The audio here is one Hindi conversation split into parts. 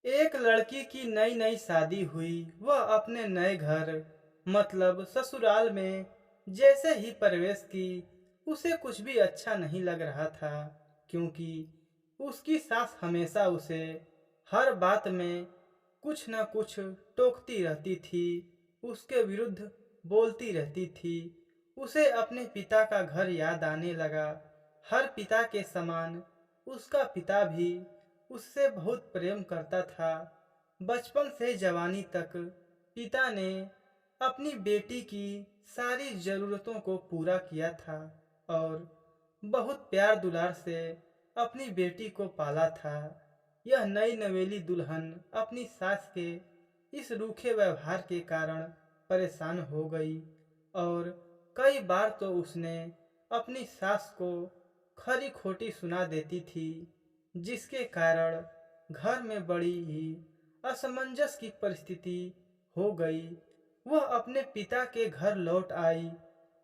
एक लड़की की नई नई शादी हुई। वह अपने नए घर मतलब ससुराल में जैसे ही प्रवेश की, उसे कुछ भी अच्छा नहीं लग रहा था, क्योंकि उसकी सास हमेशा उसे हर बात में कुछ न कुछ टोकती रहती थी, उसके विरुद्ध बोलती रहती थी। उसे अपने पिता का घर याद आने लगा। हर पिता के समान उसका पिता भी उससे बहुत प्रेम करता था। बचपन से जवानी तक पिता ने अपनी बेटी की सारी जरूरतों को पूरा किया था और बहुत प्यार दुलार से अपनी बेटी को पाला था। यह नई नवेली दुल्हन अपनी सास के इस रूखे व्यवहार के कारण परेशान हो गई और कई बार तो उसने अपनी सास को खरी खोटी सुना देती थी, जिसके कारण घर में बड़ी ही असमंजस की परिस्थिति हो गई। वह अपने पिता के घर लौट आई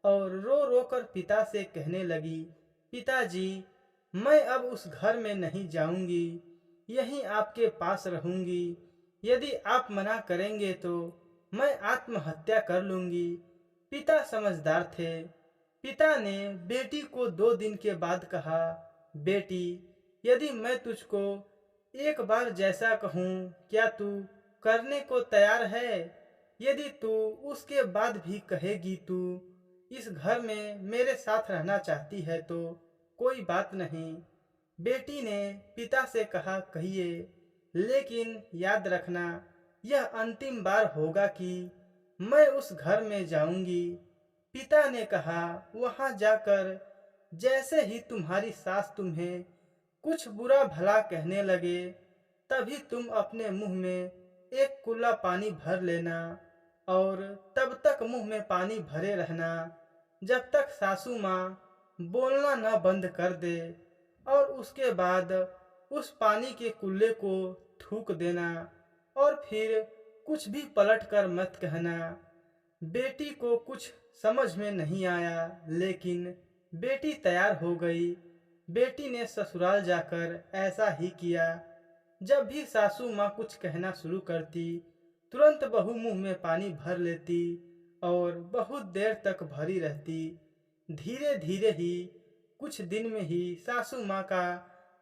और रो रो कर पिता से कहने लगी, पिताजी, मैं अब उस घर में नहीं जाऊंगी, यहीं आपके पास रहूंगी। यदि आप मना करेंगे तो मैं आत्महत्या कर लूंगी। पिता समझदार थे। पिता ने बेटी को 2 दिन के बाद कहा, बेटी, यदि मैं तुझको एक बार जैसा कहूँ, क्या तू करने को तैयार है? यदि तू उसके बाद भी कहेगी तू इस घर में मेरे साथ रहना चाहती है तो कोई बात नहीं। बेटी ने पिता से कहा, कहिए, लेकिन याद रखना यह अंतिम बार होगा कि मैं उस घर में जाऊंगी। पिता ने कहा, वहां जाकर जैसे ही तुम्हारी सास तुम्हें कुछ बुरा भला कहने लगे, तभी तुम अपने मुंह में एक कुल्ला पानी भर लेना और तब तक मुंह में पानी भरे रहना जब तक सासू माँ बोलना न बंद कर दे, और उसके बाद उस पानी के कुल्ले को थूक देना और फिर कुछ भी पलट कर मत कहना। बेटी को कुछ समझ में नहीं आया, लेकिन बेटी तैयार हो गई। बेटी ने ससुराल जाकर ऐसा ही किया। जब भी सासू माँ कुछ कहना शुरू करती, तुरंत बहू मुंह में पानी भर लेती और बहुत देर तक भरी रहती। धीरे धीरे ही कुछ दिन में ही सासू माँ का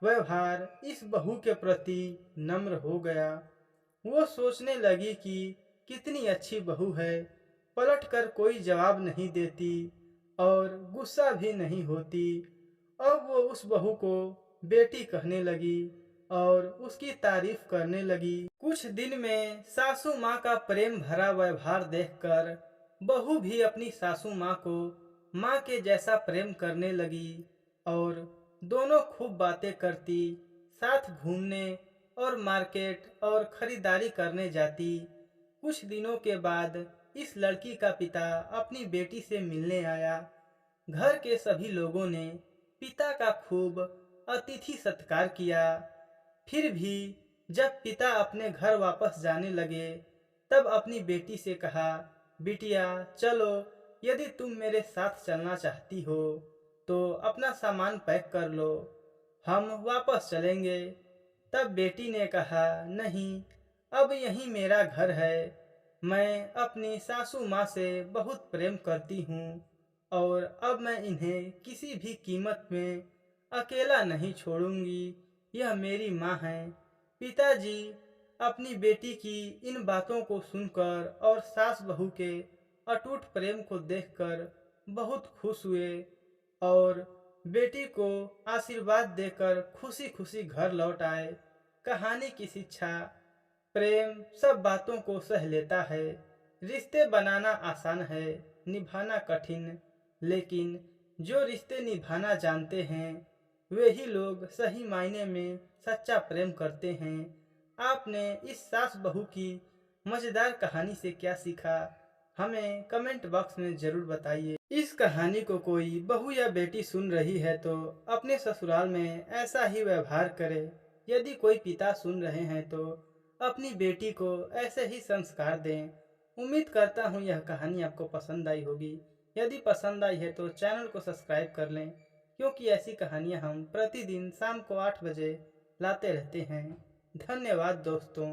व्यवहार इस बहू के प्रति नम्र हो गया। वो सोचने लगी कि कितनी अच्छी बहू है, पलटकर कोई जवाब नहीं देती और गुस्सा भी नहीं होती। अब वो उस बहू को बेटी कहने लगी और उसकी तारीफ करने लगी। कुछ दिन में सासू माँ का प्रेम भरा व्यवहार देखकर बहू भी अपनी सासू माँ को माँ के जैसा प्रेम करने लगी और दोनों खूब बातें करती, साथ घूमने और मार्केट और खरीदारी करने जाती। कुछ दिनों के बाद इस लड़की का पिता अपनी बेटी से मिलने आया। घर के सभी लोगों ने पिता का खूब अतिथि सत्कार किया। फिर भी जब पिता अपने घर वापस जाने लगे, तब अपनी बेटी से कहा, बिटिया चलो, यदि तुम मेरे साथ चलना चाहती हो तो अपना सामान पैक कर लो, हम वापस चलेंगे। तब बेटी ने कहा, नहीं, अब यही मेरा घर है। मैं अपनी सासू माँ से बहुत प्रेम करती हूँ और अब मैं इन्हें किसी भी कीमत में अकेला नहीं छोड़ूंगी। यह मेरी माँ है। पिताजी अपनी बेटी की इन बातों को सुनकर और सास बहू के अटूट प्रेम को देखकर बहुत खुश हुए और बेटी को आशीर्वाद देकर खुशी खुशी घर लौट आए। कहानी की शिक्षा, प्रेम सब बातों को सह लेता है। रिश्ते बनाना आसान है, निभाना कठिन, लेकिन जो रिश्ते निभाना जानते हैं वे ही लोग सही मायने में सच्चा प्रेम करते हैं। आपने इस सास बहू की मजेदार कहानी से क्या सीखा, हमें कमेंट बॉक्स में जरूर बताइए। इस कहानी को कोई बहू या बेटी सुन रही है तो अपने ससुराल में ऐसा ही व्यवहार करे। यदि कोई पिता सुन रहे हैं तो अपनी बेटी को ऐसे ही संस्कार दें। उम्मीद करता हूँ यह कहानी आपको पसंद आई होगी। यदि पसंद आई है तो चैनल को सब्सक्राइब कर लें, क्योंकि ऐसी कहानियाँ हम प्रतिदिन शाम को 8 बजे लाते रहते हैं। धन्यवाद दोस्तों।